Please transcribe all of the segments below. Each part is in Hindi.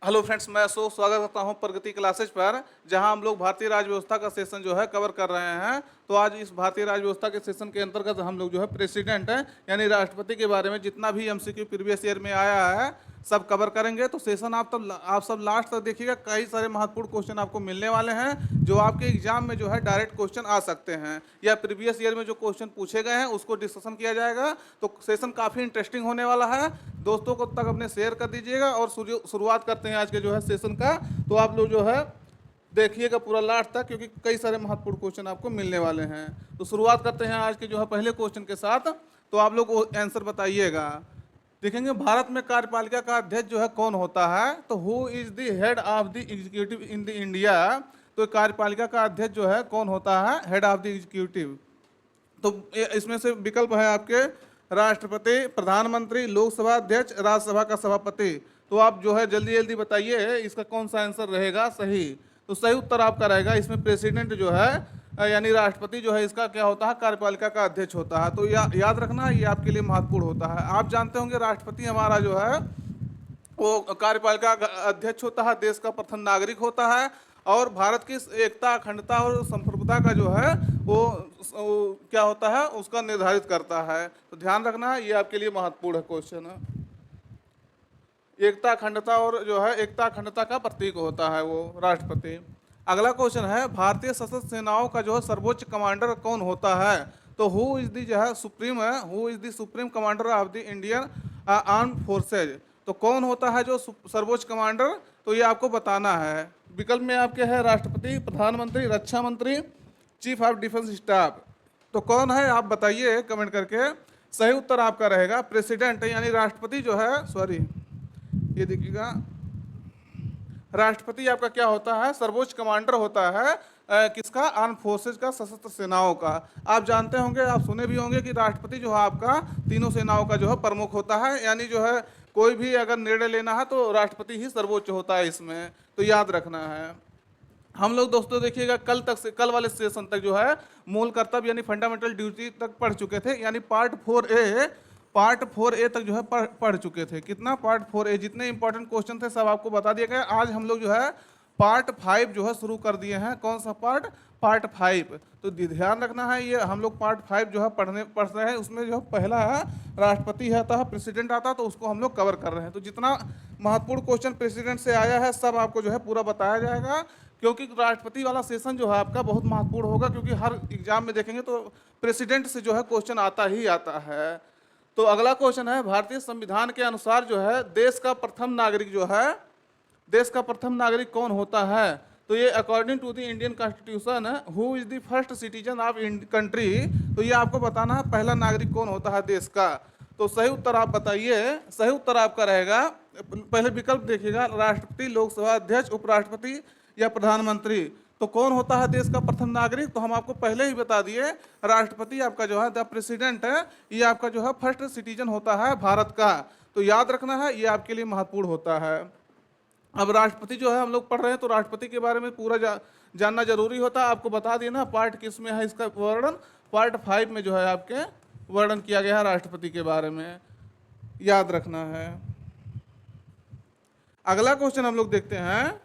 हेलो फ्रेंड्स, मैं अशोक स्वागत करता हूं प्रगति क्लासेज पर, जहां हम लोग भारतीय राज्य व्यवस्था का सेशन जो है कवर कर रहे हैं। तो आज इस भारतीय राज्य व्यवस्था के सेशन के अंतर्गत हम लोग जो है प्रेसिडेंट है यानी राष्ट्रपति के बारे में जितना भी एमसीक्यू प्रीवियस ईयर में आया है सब कवर करेंगे। तो सेशन आप सब लास्ट तक देखिएगा, कई सारे महत्वपूर्ण क्वेश्चन आपको मिलने वाले हैं जो आपके एग्जाम में जो है डायरेक्ट क्वेश्चन आ सकते हैं, या प्रीवियस ईयर में जो क्वेश्चन पूछे गए हैं उसको डिस्कशन किया जाएगा। तो सेशन काफ़ी इंटरेस्टिंग होने वाला है। दोस्तों को तक अपने शेयर कर दीजिएगा और शुरुआत करते हैं आज के जो है सेशन का। तो आप लोग जो है देखिएगा पूरा लास्ट तक, क्योंकि कई सारे महत्वपूर्ण क्वेश्चन आपको मिलने वाले हैं। तो शुरुआत करते हैं आज के जो है पहले क्वेश्चन के साथ। तो आप लोग आंसर बताइएगा। देखेंगे भारत में कार्यपालिका का अध्यक्ष जो है कौन होता है। तो who is the head of the executive in the India. तो कार्यपालिका का अध्यक्ष जो है कौन होता है, हेड ऑफ द एग्जीक्यूटिव। तो इसमें से विकल्प है आपके राष्ट्रपति, प्रधानमंत्री, लोकसभा अध्यक्ष, राज्यसभा का सभापति। तो आप जो है जल्दी जल्दी बताइए इसका कौन सा आंसर रहेगा सही। तो सही उत्तर आपका रहेगा इसमें प्रेसिडेंट जो है यानी राष्ट्रपति जो है इसका क्या होता है, कार्यपालिका का अध्यक्ष होता है। तो याद रखना ये आपके लिए महत्वपूर्ण होता है। आप जानते होंगे राष्ट्रपति हमारा जो है वो कार्यपालिका का अध्यक्ष होता है, देश का प्रथम नागरिक होता है और भारत की एकता, अखंडता और संप्रभुता का जो है वो क्या होता है उसका निर्धारित करता है। तो ध्यान रखना ये आपके लिए महत्वपूर्ण है क्वेश्चन है। एकता, अखंडता और जो है एकता, अखंडता का प्रतीक होता है वो राष्ट्रपति। अगला क्वेश्चन है भारतीय सशस्त्र सेनाओं का जो है सर्वोच्च कमांडर कौन होता है। तो हु इज दी जो है सुप्रीम है, who is the supreme commander of the Indian armed forces. तो कौन होता है जो सर्वोच्च कमांडर, तो ये आपको बताना है। विकल्प में आपके है राष्ट्रपति, प्रधानमंत्री, रक्षा मंत्री, चीफ ऑफ डिफेंस स्टाफ। तो कौन है आप बताइए कमेंट करके। सही उत्तर आपका रहेगा प्रेसिडेंट यानी राष्ट्रपति जो है, सॉरी ये देखिएगा, राष्ट्रपति आपका क्या होता है, सर्वोच्च कमांडर होता है किसका, आर्म फोर्सेज का, सशस्त्र सेनाओं का। आप जानते होंगे, आप सुने भी होंगे कि राष्ट्रपति जो है आपका तीनों सेनाओं का जो है प्रमुख होता है, यानी जो है कोई भी अगर निर्णय लेना है तो राष्ट्रपति ही सर्वोच्च होता है इसमें। तो याद रखना है। हम लोग दोस्तों देखिएगा कल वाले सेशन तक जो है मूल कर्तव्य यानी फंडामेंटल ड्यूटी तक पढ़ चुके थे, यानी पार्ट 4A तक जो है पढ़ चुके थे। कितना, पार्ट 4A। जितने इंपॉर्टेंट क्वेश्चन थे सब आपको बता दिए गए। आज हम लोग जो है पार्ट 5 जो है शुरू कर दिए हैं। कौन सा पार्ट, पार्ट 5। तो ध्यान रखना है ये हम लोग पार्ट 5 जो है पढ़ रहे हैं। उसमें जो पहला है राष्ट्रपति आता है, प्रेसिडेंट आता है, तो उसको हम लोग कवर कर रहे हैं। तो जितना महत्वपूर्ण क्वेश्चन प्रेसिडेंट से आया है सब आपको जो है पूरा बताया जाएगा, क्योंकि राष्ट्रपति वाला सेशन जो है आपका बहुत महत्वपूर्ण होगा, क्योंकि हर एग्जाम में देखेंगे तो प्रेसिडेंट से जो है क्वेश्चन आता ही आता है। तो अगला क्वेश्चन है भारतीय संविधान के अनुसार जो है देश का प्रथम नागरिक जो है, देश का प्रथम नागरिक कौन होता है। तो ये according to the Indian constitution है, who is the first citizen of country. तो ये आपको बताना है पहला नागरिक कौन होता है देश का। तो सही उत्तर आप बताइए। सही उत्तर आपका रहेगा, पहले विकल्प देखिएगा, राष्ट्रपति, लोकसभा अध्यक्ष, उपराष्ट्रपति या प्रधानमंत्री। तो कौन होता है देश का प्रथम नागरिक, तो हम आपको पहले ही बता दिए राष्ट्रपति आपका जो है द प्रेसिडेंट है, ये आपका जो है फर्स्ट सिटीजन होता है भारत का। तो याद रखना है ये आपके लिए महत्वपूर्ण होता है। अब राष्ट्रपति जो है हम लोग पढ़ रहे हैं तो राष्ट्रपति के बारे में पूरा जानना जरूरी होता है। आपको बता दिए ना पार्ट किस में है इसका वर्णन, पार्ट 5 में जो है आपके वर्णन किया गया है राष्ट्रपति के बारे में, याद रखना है। अगला क्वेश्चन हम लोग देखते हैं,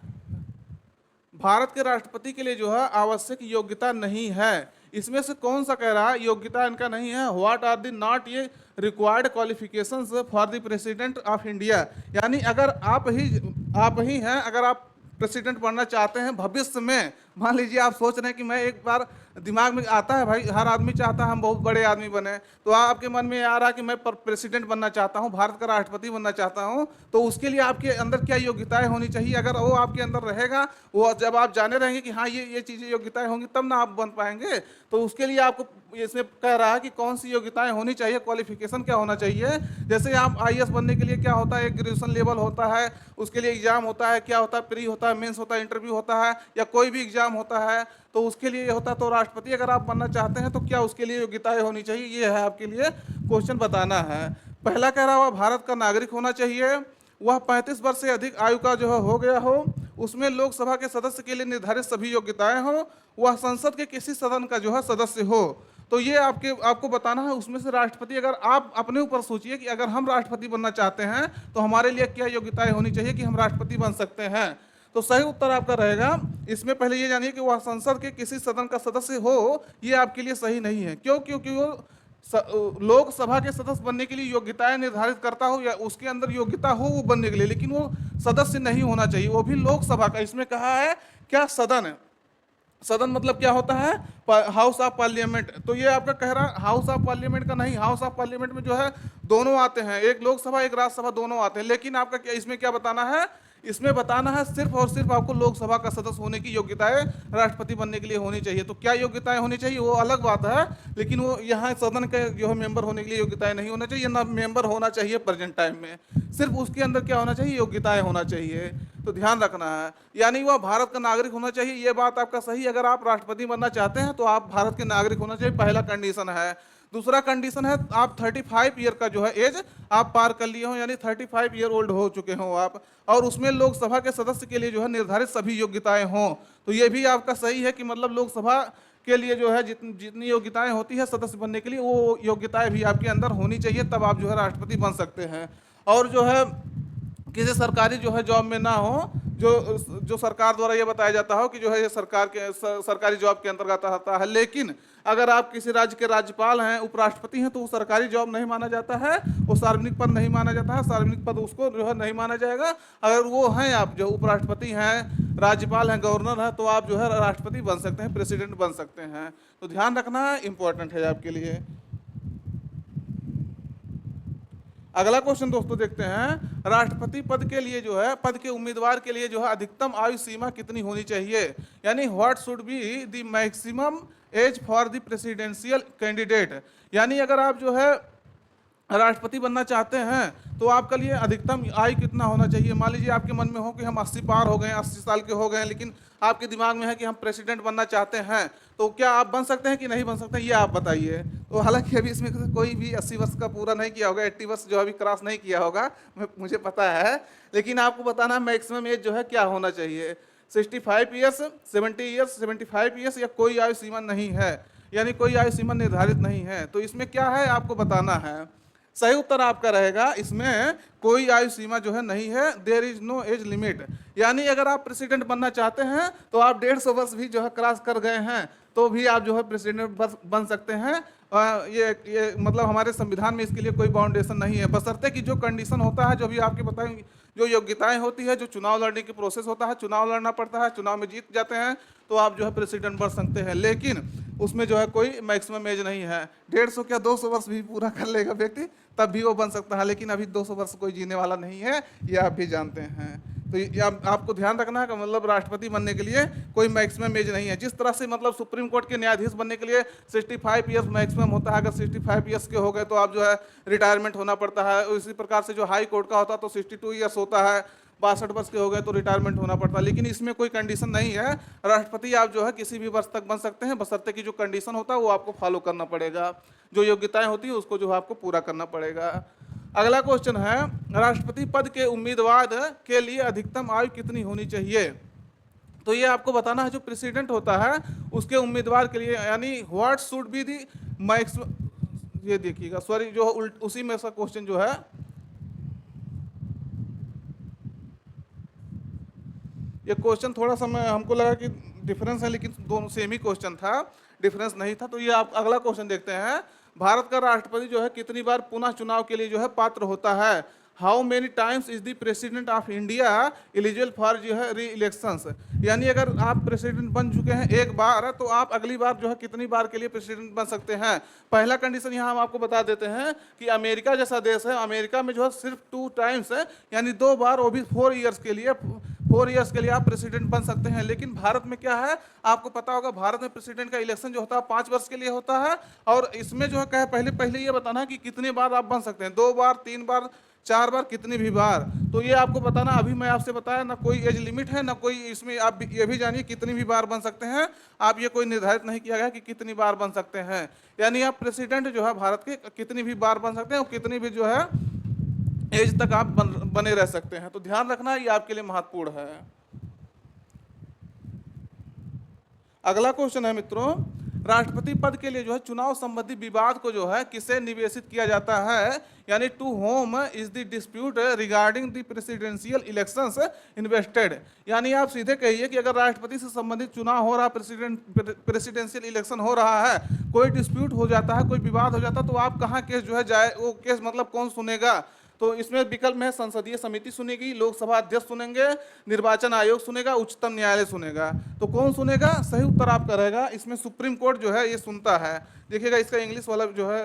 भारत के राष्ट्रपति के लिए जो है आवश्यक योग्यता नहीं है, इसमें से कौन सा कह रहा है योग्यता इनका नहीं है। व्हाट आर द नॉट ये required qualifications for the president of India. यानी अगर आप ही हैं, अगर आप प्रेसिडेंट बनना चाहते हैं भविष्य में, मान लीजिए आप सोच रहे हैं कि मैं एक बार, दिमाग में आता है भाई हर आदमी चाहता है हम बहुत बड़े आदमी बने, तो आपके मन में आ रहा है कि मैं प्रेसिडेंट बनना चाहता हूं, भारत का राष्ट्रपति बनना चाहता हूं। तो उसके लिए आपके अंदर क्या योग्यताएं होनी चाहिए, अगर वो आपके अंदर रहेगा, वो जब आप जाने रहेंगे कि हाँ ये चीज़ें योग्यताएं होंगी तब ना आप बन पाएंगे। तो उसके लिए आपको इसमें कह रहा है कि कौन सी योग्यताएं होनी चाहिए, क्वालिफिकेशन क्या होना चाहिए। जैसे आप आईएएस बनने के लिए क्या होता है, एक ग्रेजुएशन लेवल होता है, उसके लिए एग्जाम होता है, क्या होता है, प्री होता है, मेंस होता है, इंटरव्यू होता है, या कोई भी एग्जाम होता है, तो उसके लिए ये होता है। तो राष्ट्रपति अगर आप बनना चाहते हैं तो क्या उसके लिए योग्यताएं होनी चाहिए, ये है आपके लिए क्वेश्चन बताना है। पहला कह रहा हुआ भारत का नागरिक होना चाहिए, वह 35 वर्ष से अधिक आयु का जो है हो गया हो, उसमें लोकसभा के सदस्य के लिए निर्धारित सभी योग्यताएं हो, वह संसद के किसी सदन का जो है सदस्य हो। तो ये आपको बताना है उसमें से राष्ट्रपति, अगर आप अपने ऊपर सोचिए कि अगर हम राष्ट्रपति बनना चाहते हैं तो हमारे लिए क्या योग्यताएं होनी चाहिए कि हम राष्ट्रपति बन सकते हैं। तो सही उत्तर आपका रहेगा इसमें, पहले ये जानिए कि वह संसद के किसी सदन का सदस्य हो, ये आपके लिए सही नहीं है। क्यों? क्योंकि वो लोकसभा के सदस्य बनने के लिए योग्यताएं निर्धारित करता हो या उसके अंदर योग्यता हो वो बनने के लिए, लेकिन वो सदस्य नहीं होना चाहिए, वो भी लोकसभा का। इसमें कहा है क्या? सदन है। सदन मतलब क्या होता है? House of parliament. तो ये आपका कह रहा है हाउस ऑफ पार्लियामेंट का नहीं, हाउस ऑफ पार्लियामेंट में जो है दोनों आते हैं, एक लोकसभा एक राज्यसभा दोनों आते हैं। लेकिन आपका क्या इसमें क्या बताना है? इसमें बताना है सिर्फ और सिर्फ आपको लोकसभा का सदस्य होने की योग्यताएं राष्ट्रपति बनने के लिए होनी चाहिए। तो क्या योग्यताएं होनी चाहिए वो अलग बात है, लेकिन वो यहाँ सदन के जो है मेंबर होने के लिए योग्यताएं नहीं होना चाहिए, ना मेंबर होना चाहिए प्रेजेंट टाइम में। सिर्फ उसके अंदर क्या होना चाहिए? योग्यताएं होना चाहिए। तो ध्यान रखना है, यानी वह भारत का नागरिक होना चाहिए। ये बात आपका सही, अगर आप राष्ट्रपति बनना चाहते हैं तो आप भारत के नागरिक होना चाहिए, पहला कंडीशन है। दूसरा कंडीशन है आप 35 ईयर का जो है एज आप पार कर लिए हो, यानी 35 ईयर ओल्ड हो चुके हो आप, और उसमें लोकसभा के सदस्य के लिए जो है निर्धारित सभी योग्यताएं हों। तो ये भी आपका सही है कि मतलब लोकसभा के लिए जो है जितनी योग्यताएं होती है सदस्य बनने के लिए, वो योग्यताएं भी आपके अंदर होनी चाहिए, तब आप जो है राष्ट्रपति बन सकते हैं। और जो है किसी सरकारी जो है जॉब में ना हो, जो सरकार द्वारा ये बताया जाता हो कि जो है ये सरकारी जॉब के अंतर्गत आता है। लेकिन अगर आप किसी राज्य के राज्यपाल हैं, उपराष्ट्रपति हैं, तो वो सरकारी जॉब नहीं माना जाता है, वो सार्वजनिक पद नहीं माना जाता है, सार्वजनिक पद उसको जो है नहीं माना जाएगा। अगर वो हैं, आप जो उपराष्ट्रपति हैं, राज्यपाल हैं, गवर्नर हैं, तो आप जो है राष्ट्रपति बन सकते हैं, प्रेसिडेंट बन सकते हैं। तो ध्यान रखना इंपॉर्टेंट है आपके लिए। अगला क्वेश्चन दोस्तों देखते हैं, राष्ट्रपति पद के लिए जो है, पद के उम्मीदवार के लिए जो है अधिकतम आयु सीमा कितनी होनी चाहिए, यानी what should be the maximum age for the presidential candidate. यानी अगर आप जो है राष्ट्रपति बनना चाहते हैं तो आपके लिए अधिकतम आयु कितना होना चाहिए। मान लीजिए आपके मन में हो कि हम 80 पार हो गए, 80 साल के हो गए, लेकिन आपके दिमाग में है कि हम प्रेसिडेंट बनना चाहते हैं, तो क्या आप बन सकते हैं कि नहीं बन सकते हैं, ये आप बताइए। तो हालांकि अभी इसमें कोई भी 80 वर्ष का पूरा नहीं किया होगा, 80 वर्ष जो अभी क्रॉस नहीं किया होगा, मुझे पता है, लेकिन आपको बताना मैक्सिमम एज जो है क्या होना चाहिए। 65 ईयर्स, 70 ईयर्स, 75 ईयर्स, या कोई आयु सीमा नहीं है, यानी कोई आयु सीमा निर्धारित नहीं है। तो इसमें क्या है आपको बताना है। सही उत्तर आपका रहेगा इसमें कोई आयु सीमा जो है नहीं है, there is no age limit. यानी अगर आप प्रेसिडेंट बनना चाहते हैं तो आप 150 वर्ष भी जो है क्रॉस कर गए हैं तो भी आप जो है प्रेसिडेंट बन सकते हैं। ये मतलब हमारे संविधान में इसके लिए कोई बाउंडेशन नहीं है, बशर्ते कि जो कंडीशन होता है, जो भी आपके बताएंगे, जो योग्यताएं होती है, जो चुनाव लड़ने की प्रोसेस होता है, चुनाव लड़ना पड़ता है, चुनाव में जीत जाते हैं तो आप जो है प्रेसिडेंट बन सकते हैं। लेकिन उसमें जो है कोई मैक्सिमम एज नहीं है। 150 क्या 200 वर्ष भी पूरा कर लेगा व्यक्ति तब भी वो बन सकता है, लेकिन अभी 200 वर्ष कोई जीने वाला नहीं है, ये आप भी जानते हैं। तो ये आपको ध्यान रखना है कि मतलब राष्ट्रपति बनने के लिए कोई मैक्सिमम एज नहीं है। जिस तरह से मतलब सुप्रीम कोर्ट के न्यायाधीश बनने के लिए 65 ईयर्स मैक्सिमम होता है, अगर 65 ईयर्स के हो गए तो आप जो है रिटायरमेंट होना पड़ता है। उसी प्रकार से जो हाई कोर्ट का होता है तो 62 ईयर्स होता है, 62 वर्ष के हो गए तो रिटायरमेंट होना पड़ता है। लेकिन इसमें कोई कंडीशन नहीं है, राष्ट्रपति आप जो है किसी भी वर्ष तक बन सकते हैं, बशर्ते की जो कंडीशन होता है वो आपको फॉलो करना पड़ेगा, जो योग्यताएं होती है उसको जो है आपको पूरा करना पड़ेगा। अगला क्वेश्चन है, राष्ट्रपति पद के उम्मीदवार के लिए अधिकतम आयु कितनी होनी चाहिए। तो ये आपको बताना है जो प्रेसिडेंट होता है उसके उम्मीदवार के लिए, यानी what should be the maximum, ये देखिएगा सॉरी जो उसी में सा क्वेश्चन जो है, ये क्वेश्चन थोड़ा सा मैं हमको लगा कि डिफरेंस है, लेकिन दोनों सेम ही क्वेश्चन था, डिफरेंस नहीं था। तो ये आप अगला क्वेश्चन देखते हैं, भारत का राष्ट्रपति जो है कितनी बार पुनः चुनाव के लिए जो है पात्र होता है। How many times is the president of India eligible for जो है री इलेक्शंस। यानी अगर आप प्रेसिडेंट बन चुके हैं एक बार तो आप अगली बार जो है कितनी बार के लिए प्रेसिडेंट बन सकते हैं। पहला कंडीशन यहाँ हम आपको बता देते हैं कि अमेरिका जैसा देश है, अमेरिका में जो है सिर्फ 2 टाइम्स है, यानी 2 बार, वो भी 4 ईयर्स के लिए, 4 ईयर्स के लिए आप प्रेसिडेंट बन सकते हैं। लेकिन भारत में क्या है आपको पता होगा, भारत में प्रेसिडेंट का इलेक्शन जो होता है 5 वर्ष के लिए होता है, और इसमें जो है कहे पहले ये बताना है कि कितनी बार आप बन सकते हैं, 2 बार, 3 बार, 4 बार, कितनी भी बार। तो ये आपको बताना, अभी मैं आपसे बताया ना कोई एज लिमिट है ना कोई, इसमें आप ये भी जानिए कितनी भी बार बन सकते हैं, आप ये कोई निर्धारित नहीं किया गया कि कितनी बार बन सकते हैं। यानी आप प्रेसिडेंट जो है भारत के कितनी भी बार बन सकते हैं और कितनी भी जो है एज तक आप बने रह सकते हैं। तो ध्यान रखना ये आपके लिए महत्वपूर्ण है। अगला क्वेश्चन है मित्रों, राष्ट्रपति पद के लिए जो है चुनाव संबंधी विवाद को जो है किसे निवेशित किया जाता है, यानी to whom is the dispute regarding the presidential elections invested. यानी आप सीधे कहिए कि अगर राष्ट्रपति से संबंधित चुनाव हो रहा, प्रेसिडेंशियल इलेक्शन हो रहा है, कोई डिस्प्यूट हो जाता है, कोई विवाद हो जाता है, तो आप कहाँ केस जो है जाए, वो केस मतलब कौन सुनेगा? तो इसमें विकल्प में संसदीय समिति सुनेगी, लोकसभा अध्यक्ष सुनेंगे, निर्वाचन आयोग सुनेगा, उच्चतम न्यायालय सुनेगा। तो कौन सुनेगा? सही उत्तर आपका रहेगा इसमें सुप्रीम कोर्ट जो है ये सुनता है। देखिएगा इसका इंग्लिश वाला जो है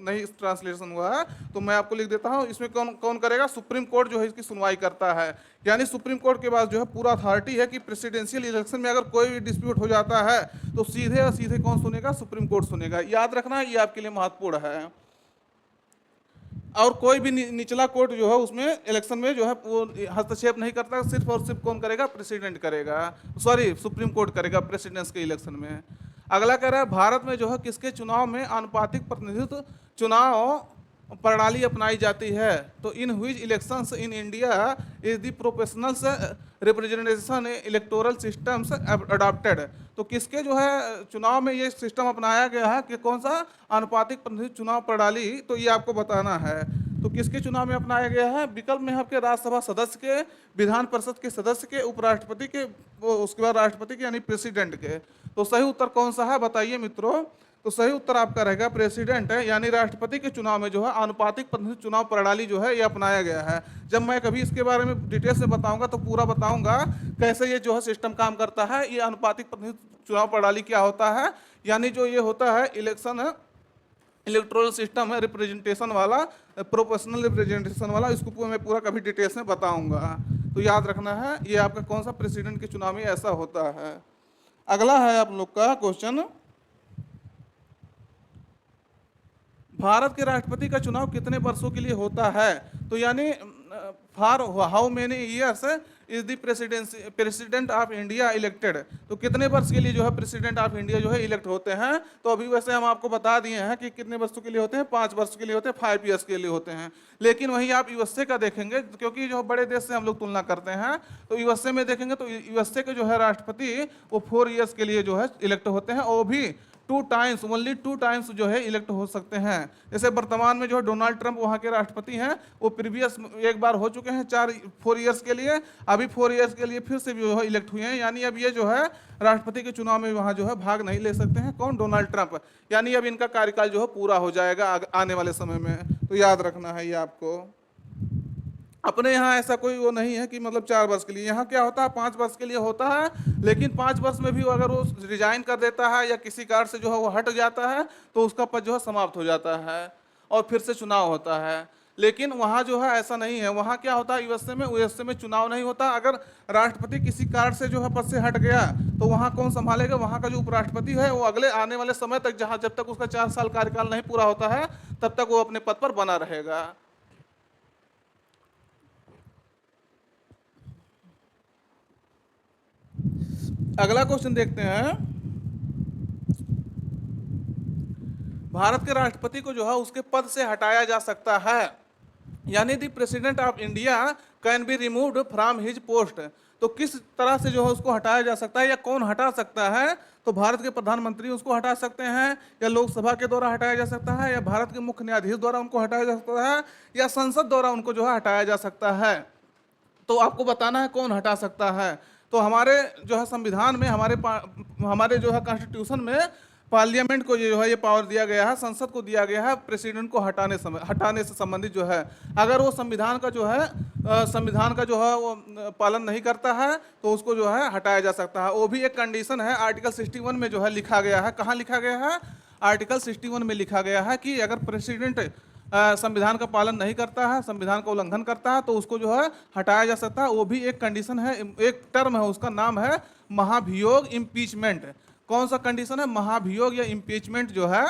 नहीं ट्रांसलेशन हुआ है, तो मैं आपको लिख देता हूँ। इसमें कौन कौन करेगा? सुप्रीम कोर्ट जो है इसकी सुनवाई करता है। यानी सुप्रीम कोर्ट के पास जो है पूरा अथॉरिटी है कि प्रेसिडेंशियल इलेक्शन में अगर कोई भी डिस्प्यूट हो जाता है तो सीधे और सीधे कौन सुनेगा? सुप्रीम कोर्ट सुनेगा। याद रखना ये आपके लिए महत्वपूर्ण है। और कोई भी निचला कोर्ट जो है उसमें इलेक्शन में जो है वो हस्तक्षेप नहीं करता, सिर्फ और सिर्फ कौन करेगा? प्रेसिडेंट करेगा, सॉरी सुप्रीम कोर्ट करेगा प्रेसिडेंस के इलेक्शन में। अगला कह रहा है भारत में जो है किसके चुनाव में आनुपातिक प्रतिनिधित्व चुनाव प्रणाली अपनाई जाती है? तो in whose elections in India is the professionals representation electoral systems adopted. तो किसके जो है चुनाव में ये सिस्टम अपनाया गया है कि कौन सा? आनुपातिक प्रतिनिधित्व चुनाव प्रणाली। तो ये आपको बताना है। तो किसके चुनाव में अपनाया गया है? विकल्प में आपके राज्यसभा सदस्य के, विधान परिषद के सदस्य के, उपराष्ट्रपति के, उसके बाद राष्ट्रपति के यानी प्रेसिडेंट के। तो सही उत्तर कौन सा है बताइए मित्रों? तो सही उत्तर आपका रहेगा प्रेसिडेंट है, यानी राष्ट्रपति के चुनाव में जो है आनुपातिक प्रतिनिधित्व चुनाव प्रणाली जो है ये अपनाया गया है। जब मैं कभी इसके बारे में डिटेल से बताऊंगा तो पूरा बताऊंगा कैसे ये जो है सिस्टम काम करता है। ये आनुपातिक प्रतिनिधित्व चुनाव प्रणाली क्या होता है, यानी जो ये होता है इलेक्शन इलेक्टोरल सिस्टम है रिप्रेजेंटेशन वाला, प्रोपोर्शनल रिप्रेजेंटेशन वाला, इसको मैं पूरा कभी डिटेल्स में बताऊंगा। तो याद रखना है ये आपका कौन सा प्रेसिडेंट के चुनाव में ऐसा होता है। अगला है आप लोग का क्वेश्चन, भारत के राष्ट्रपति का चुनाव कितने वर्षों के लिए होता है? तो यानी for how many years is the president of India elected. तो कितने वर्ष के लिए जो है प्रेसिडेंट ऑफ इंडिया जो है इलेक्ट होते हैं? तो अभी वैसे हम आपको बता दिए हैं कि कितने वर्षों के लिए होते हैं, 5 वर्ष के लिए होते हैं, 5 ईयर्स के लिए होते हैं। लेकिन वहीं आप यूएसए का देखेंगे, क्योंकि जो बड़े देश से हम लोग तुलना करते हैं, तो यूएसए में देखेंगे तो यूएसए के जो है राष्ट्रपति वो 4 ईयर्स के लिए जो है इलेक्ट होते हैं, और भी 2 टाइम्स, ओनली 2 टाइम्स जो है इलेक्ट हो सकते हैं। जैसे वर्तमान में जो है डोनाल्ड ट्रंप वहाँ के राष्ट्रपति हैं, वो प्रीवियस एक बार हो चुके हैं 4 ईयर्स के लिए, अभी 4 ईयर्स के लिए फिर से जो है इलेक्ट हुए हैं। यानी अब ये जो है राष्ट्रपति के चुनाव में वहाँ जो है भाग नहीं ले सकते हैं। कौन? Donald Trump. यानी अब इनका कार्यकाल जो है पूरा हो जाएगा आने वाले समय में। तो याद रखना है ये आपको। अपने यहाँ ऐसा कोई वो नहीं है कि मतलब 4 वर्ष के लिए, यहाँ क्या होता है 5 वर्ष के लिए होता है। लेकिन 5 वर्ष में भी अगर वो रिजाइन कर देता है या किसी कारण से जो है वो हट जाता है तो उसका पद जो है समाप्त हो जाता है और फिर से चुनाव होता है। लेकिन वहाँ जो है ऐसा नहीं है। वहाँ क्या होता है यूएसए में चुनाव नहीं होता। अगर राष्ट्रपति किसी कारण से जो है पद से हट गया तो वहाँ कौन संभालेगा? वहाँ का जो उपराष्ट्रपति है वो अगले आने वाले समय तक, जहाँ जब तक उसका 4 साल कार्यकाल नहीं पूरा होता है तब तक वो अपने पद पर बना रहेगा। अगला क्वेश्चन देखते हैं, भारत के राष्ट्रपति को जो है उसके पद से हटाया जा सकता है, यानी the president of India can be removed from his post. तो किस तरह से जो है उसको हटाया जा सकता है या कौन हटा सकता है? तो भारत के प्रधानमंत्री उसको हटा सकते हैं, या लोकसभा के द्वारा हटाया जा सकता है, या भारत के मुख्य न्यायाधीश द्वारा उनको हटाया जा सकता है, या संसद द्वारा उनको जो है हटाया जा सकता है। तो आपको बताना है कौन हटा सकता है। तो हमारे जो है संविधान में, हमारे जो है कॉन्स्टिट्यूशन में पार्लियामेंट को जो है ये पावर दिया गया है, संसद को दिया गया है प्रेसिडेंट को हटाने से संबंधित जो है, अगर वो संविधान का जो है वो पालन नहीं करता है तो उसको जो है हटाया जा सकता है। वो भी एक कंडीशन है, आर्टिकल 61 में जो है लिखा गया है। कहाँ लिखा गया है? आर्टिकल 61 में लिखा गया है कि अगर प्रेसिडेंट संविधान का पालन नहीं करता है, संविधान का उल्लंघन करता है तो उसको जो है हटाया जा सकता है। वो भी एक कंडीशन है, एक टर्म है, उसका नाम है महाभियोग, इम्पीचमेंट। कौन सा कंडीशन है? महाभियोग या इम्पीचमेंट जो है,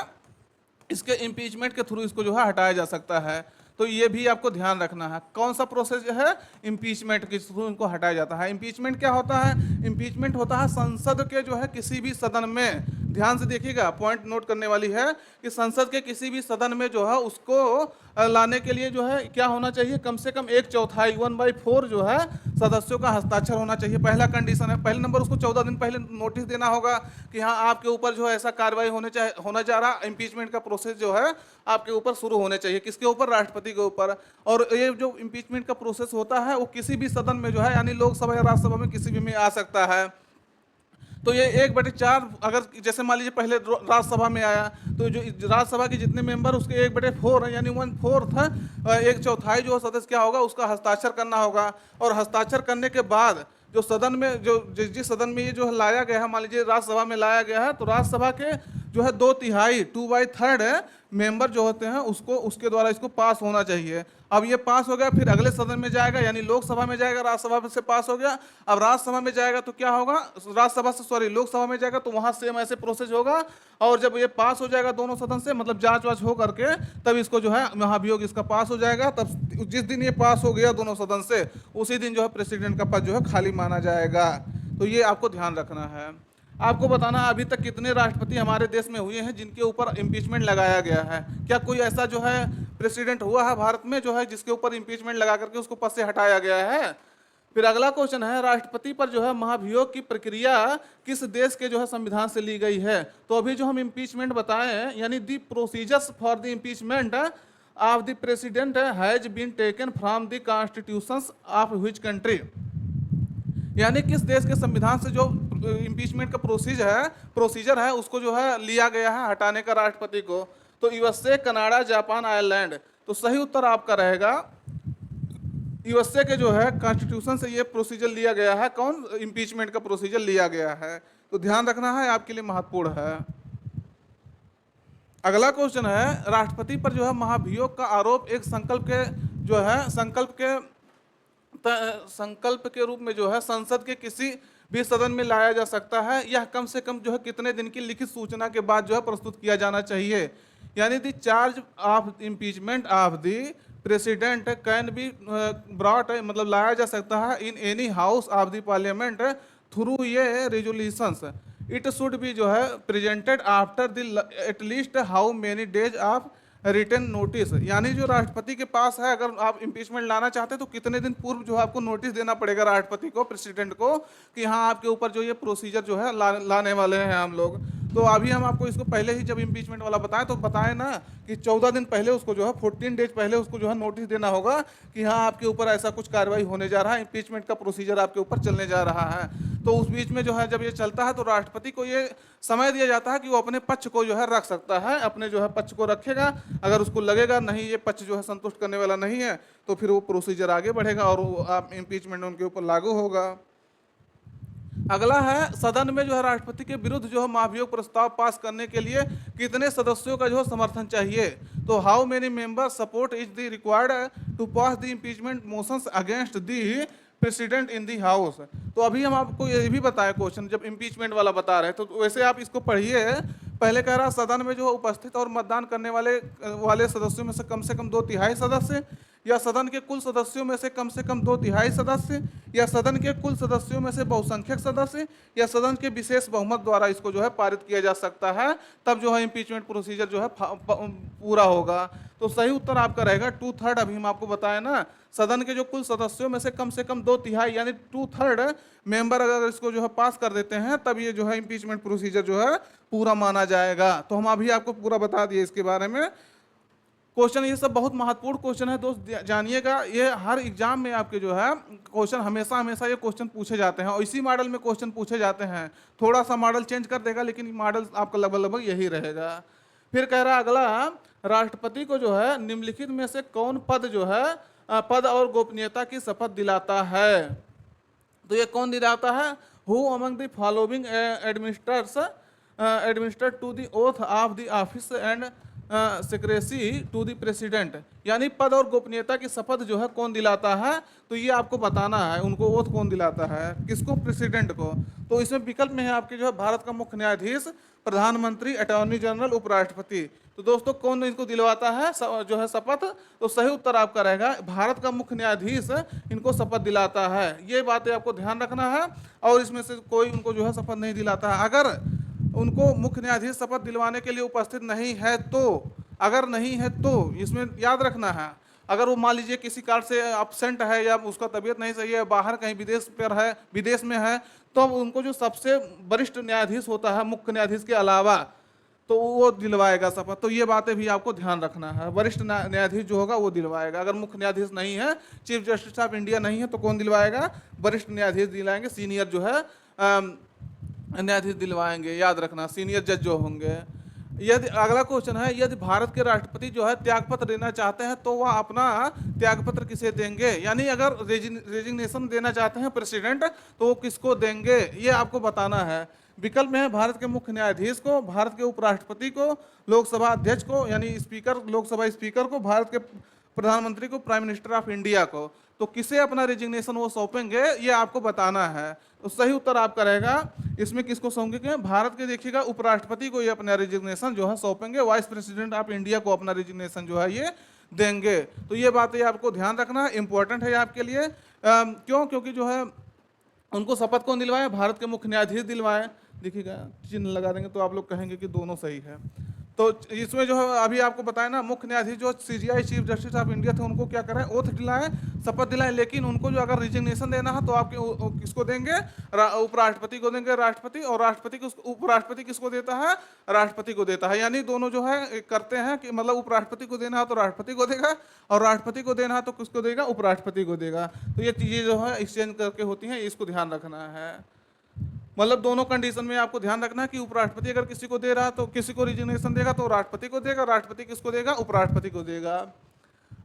इसके इम्पीचमेंट के थ्रू इसको जो है हटाया जा सकता है। तो ये भी आपको ध्यान रखना है। कौन सा प्रोसेस है? इम्पीचमेंट के थ्रू इनको हटाया जाता है। इम्पीचमेंट क्या होता है? इम्पीचमेंट होता है संसद के जो है किसी भी सदन में ध्यान से देखिएगा, पॉइंट नोट करने वाली है कि संसद के किसी भी सदन में जो है उसको लाने के लिए जो है क्या होना चाहिए, कम से कम 1/4 1/4 जो है सदस्यों का हस्ताक्षर होना चाहिए। पहला कंडीशन है। पहले नंबर, उसको 14 दिन पहले नोटिस देना होगा कि हाँ आपके ऊपर जो है ऐसा कार्रवाई होने जा रहा, इम्पीचमेंट का प्रोसेस जो है आपके ऊपर शुरू होने चाहिए। किसके ऊपर? राष्ट्रपति के ऊपर। और ये जो इम्पीचमेंट का प्रोसेस होता है वो किसी भी सदन में जो है, यानी लोकसभा या राज्यसभा में किसी भी में आ सकता है। तो ये 1/4, अगर जैसे मान लीजिए पहले राज्यसभा में आया तो जो राज्यसभा के जितने मेंबर उसके 1/4 है, यानी 1/4 है, 1/4 जो सदस्य क्या होगा उसका हस्ताक्षर करना होगा। और हस्ताक्षर करने के बाद जो सदन में जो जिस सदन में ये जो है लाया गया है, मान लीजिए राज्यसभा में लाया गया है, तो राज्यसभा के जो है 2/3 2/3 मेंबर जो होते हैं उसको उसके द्वारा इसको पास होना चाहिए। अब ये पास हो गया, फिर अगले सदन में जाएगा, यानी लोकसभा में जाएगा, राज्यसभा से पास हो गया। अब राज्यसभा में जाएगा तो क्या होगा, राज्यसभा से सॉरी लोकसभा में जाएगा तो वहां सेम ऐसे प्रोसेस होगा। और जब ये पास हो जाएगा दोनों सदन से, मतलब जांच वाच हो करके, तब इसको जो है महाभियोग इसका पास हो जाएगा। तब जिस दिन ये पास हो गया दोनों सदन से, उसी दिन जो है प्रेसिडेंट का पद जो है खाली माना जाएगा। तो ये आपको ध्यान रखना है। आपको बताना, अभी तक कितने राष्ट्रपति हमारे देश में हुए हैं जिनके ऊपर इम्पीचमेंट लगाया गया है? क्या कोई ऐसा जो है प्रेसिडेंट हुआ है भारत में जो है जिसके ऊपर इम्पीचमेंट लगा करके उसको पद से हटाया गया है? फिर अगला क्वेश्चन है, राष्ट्रपति पर जो है महाभियोग की प्रक्रिया किस देश के जो है संविधान से ली गई है? तो अभी जो हम इम्पीचमेंट बताएं, यानी the procedures for the impeachment of the president has been taken from the constitutions of which country, यानी किस देश के संविधान से जो इम्पीचमेंट का प्रोसीजर है उसको जो है लिया गया है हटाने का राष्ट्रपति को? तो यूएसए, कनाडा, जापान, आयरलैंड। तो सही उत्तर आपका रहेगा यूएसए के जो है कॉन्स्टिट्यूशन से ये प्रोसीजर लिया गया है। कौन? इम्पीचमेंट का प्रोसीजर लिया गया है। तो ध्यान रखना है, आपके लिए महत्वपूर्ण है। अगला क्वेश्चन है, राष्ट्रपति पर जो है महाभियोग का आरोप एक संकल्प के रूप में जो है संसद के किसी भी सदन में लाया जा सकता है। यह कम से कम जो है कितने दिन की लिखित सूचना के बाद जो है प्रस्तुत किया जाना चाहिए? यानी the charge of impeachment of the president can be brought, मतलब लाया जा सकता है in any house of the parliament through ये रेजोल्यूशंस। इट शुड बी जो है presented after the at least how many days of return notice. यानी जो राष्ट्रपति के पास है, अगर आप इम्पीचमेंट लाना चाहते हैं तो कितने दिन पूर्व जो है आपको नोटिस देना पड़ेगा राष्ट्रपति को, प्रेसिडेंट को, कि हाँ आपके ऊपर जो ये प्रोसीजर जो है लाने वाले हैं हम लोग। तो अभी हम आपको इसको पहले ही जब इम्पीचमेंट वाला बताएं तो बताएं ना कि 14 दिन पहले उसको जो है 14 डेज पहले उसको जो है नोटिस देना होगा कि हाँ आपके ऊपर ऐसा कुछ कार्रवाई होने जा रहा है, इम्पीचमेंट का प्रोसीजर आपके ऊपर चलने जा रहा है। तो उस बीच में जो है जब ये चलता है तो राष्ट्रपति को ये समय दिया जाता है कि वो अपने पक्ष को जो है रख सकता है, अपने जो है पक्ष को रखेगा। अगर उसको लगेगा नहीं ये पक्ष जो है संतुष्ट करने वाला नहीं है तो फिर वो प्रोसीजर आगे बढ़ेगा और वो इम्पीचमेंट उनके ऊपर लागू होगा। अगला है, सदन में जो है राष्ट्रपति के विरुद्ध जो है महाभियोग प्रस्ताव पास करने के लिए कितने सदस्यों का जो है समर्थन चाहिए? तो how many members support is the required to pass the impeachment motions against the president in the house? तो अभी हम आपको ये भी बताया क्वेश्चन जब इम्पीचमेंट वाला बता रहे हैं तो वैसे आप इसको पढ़िए। पहले कह रहा सदन में जो उपस्थित और मतदान करने वाले सदस्यों में से कम 2/3 सदस्य, या सदन के कुल सदस्यों में से कम 2/3 सदस्य, या सदन के कुल सदस्यों में से बहुसंख्यक सदस्य, या सदन के विशेष बहुमत द्वारा इसको जो है पारित किया जा सकता है। तब जो है इम्पीचमेंट प्रोसीजर जो है पूरा होगा। तो सही उत्तर आपका रहेगा 2/3। अभी हम आपको बताए ना, सदन के जो कुल सदस्यों में से कम 2/3 यानी 2/3 मेंबर अगर इसको जो है पास कर देते हैं तब ये जो है इम्पीचमेंट प्रोसीजर जो है पूरा माना जाएगा। तो हम अभी आपको पूरा बता दिए इसके बारे में। क्वेश्चन ये सब बहुत महत्वपूर्ण क्वेश्चन है दोस्त, जानिएगा। ये हर एग्जाम में आपके जो है क्वेश्चन हमेशा ये क्वेश्चन पूछे जाते हैं और इसी मॉडल में क्वेश्चन पूछे जाते हैं। थोड़ा सा मॉडल चेंज कर देगा लेकिन मॉडल आपका लगभग यही रहेगा। फिर कह रहा अगला, राष्ट्रपति को जो है निम्नलिखित में से कौन पद और गोपनीयता की शपथ दिलाता है? तो ये कौन दिलाता है? Who among the following administered to the oath of the office and secrecy to the president. यानी पद और गोपनीयता की शपथ जो है कौन दिलाता है? तो ये आपको बताना है, उनको ओथ कौन दिलाता है, किसको? प्रेसिडेंट को। तो इसमें विकल्प में है आपके जो है भारत का मुख्य न्यायाधीश, प्रधानमंत्री, अटॉर्नी जनरल, उपराष्ट्रपति। तो दोस्तों कौन इनको दिलवाता है जो है शपथ? तो सही उत्तर आपका रहेगा भारत का मुख्य न्यायाधीश इनको शपथ दिलाता है। ये बातें आपको ध्यान रखना है और इसमें से कोई उनको जो है शपथ नहीं दिलाता है। अगर उनको मुख्य न्यायाधीश शपथ दिलवाने के लिए उपस्थित नहीं है तो, अगर नहीं है तो इसमें याद रखना है, अगर वो मान लीजिए किसी कारण से अपसेंट है या उसका तबीयत नहीं सही है, बाहर कहीं विदेश पर है, विदेश में है, तो उनको जो सबसे वरिष्ठ न्यायाधीश होता है मुख्य न्यायाधीश के अलावा, तो वो दिलवाएगा शपथ। तो ये बातें भी आपको ध्यान रखना है, वरिष्ठ न्यायाधीश जो होगा वो दिलवाएगा। अगर मुख्य न्यायाधीश नहीं है, चीफ जस्टिस ऑफ इंडिया नहीं है, तो कौन दिलवाएगा? वरिष्ठ न्यायाधीश दिलाएंगे, सीनियर जो है न्यायाधीश दिलवाएंगे, याद रखना, सीनियर जज जो होंगे। यदि अगला क्वेश्चन है, यदि भारत के राष्ट्रपति जो है त्यागपत्र देना चाहते हैं तो वह अपना त्यागपत्र किसे देंगे? यानी अगर रेजिग्नेशन देना चाहते हैं प्रेसिडेंट तो वो किसको देंगे, ये आपको बताना है। विकल्प में है भारत के मुख्य न्यायाधीश को, भारत के उपराष्ट्रपति को, लोकसभा अध्यक्ष को यानी स्पीकर, लोकसभा स्पीकर को, भारत के प्रधानमंत्री को, प्राइम मिनिस्टर ऑफ इंडिया को। तो किसे अपना रेजिग्नेशन वो सौंपेंगे ये आपको बताना है। तो सही उत्तर आपका रहेगा इसमें किसको सौंपेंगे? भारत के देखिएगा उपराष्ट्रपति को ये अपना रेजिग्नेशन जो है सौंपेंगे, वाइस प्रेसिडेंट ऑफ इंडिया को अपना रेजिग्नेशन जो है ये देंगे। तो ये बातें आपको ध्यान रखना, इंपॉर्टेंट है आपके लिए। क्यों? क्योंकि जो है उनको शपथ कौन दिलवाए? भारत के मुख्य न्यायाधीश दिलवाए। देखिएगा चिन्ह लगा देंगे तो आप लोग कहेंगे कि दोनों सही है। तो इसमें जो है अभी आपको बताया ना, मुख्य न्यायाधीश जो CGI chief justice of India थे उनको क्या कराए? ओथ दिलाए, शपथ दिलाए। लेकिन उनको जो अगर रिजिग्नेशन देना है तो आपके किसको देंगे? उपराष्ट्रपति को देंगे, राष्ट्रपति। और राष्ट्रपति को, उपराष्ट्रपति किसको देता है? राष्ट्रपति को देता है। यानी दोनों जो है करते हैं कि मतलब उपराष्ट्रपति को देना है तो राष्ट्रपति को देगा, और राष्ट्रपति को देना है तो किसको देगा? उपराष्ट्रपति को देगा। तो ये चीजें जो है एक्सचेंज करके होती हैं, इसको ध्यान रखना है। मतलब दोनों कंडीशन में आपको ध्यान रखना है कि उपराष्ट्रपति अगर किसी को दे रहा तो किसी को रिजिग्नेशन देगा तो राष्ट्रपति को देगा, राष्ट्रपति किसको देगा? उपराष्ट्रपति को देगा।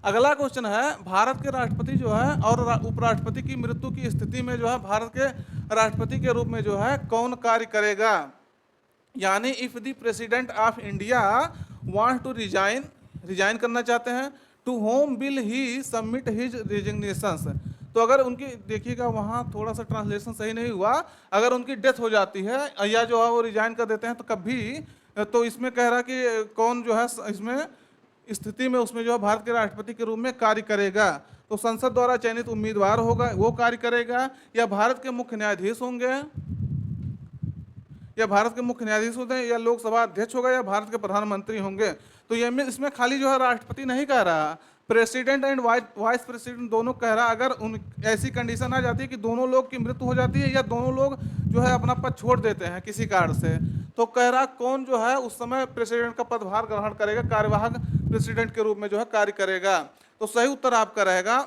अगला क्वेश्चन है, भारत के राष्ट्रपति जो है और उपराष्ट्रपति की मृत्यु की स्थिति में जो है भारत के राष्ट्रपति के रूप में जो है कौन कार्य करेगा? यानी if the president of India want to resign करना चाहते हैं, to whom will he submit his resignations. तो अगर उनकी देखिएगा वहाँ थोड़ा सा ट्रांसलेशन सही नहीं हुआ, अगर उनकी डेथ हो जाती है या जो है वो रिजाइन कर देते हैं तो कभी, तो इसमें कह रहा कि कौन जो है इसमें स्थिति में उसमें जो है भारत के राष्ट्रपति के रूप में कार्य करेगा? तो संसद द्वारा चयनित उम्मीदवार होगा वो कार्य करेगा, या भारत के मुख्य न्यायाधीश होंगे, या भारत के मुख्य न्यायाधीश होते हैं, या लोकसभा अध्यक्ष होगा, या भारत के प्रधानमंत्री होंगे। तो ये इसमें खाली जो है राष्ट्रपति नहीं कह रहा, प्रेसिडेंट एंड वाइस प्रेसिडेंट दोनों कह रहा। अगर उन ऐसी कंडीशन आ जाती है कि दोनों लोग की मृत्यु हो जाती है या दोनों लोग जो है अपना पद छोड़ देते हैं किसी कारण से, तो कह रहा कौन जो है उस समय प्रेसिडेंट का पदभार ग्रहण करेगा, कार्यवाहक प्रेसिडेंट के रूप में जो है कार्य करेगा? तो सही उत्तर आपका रहेगा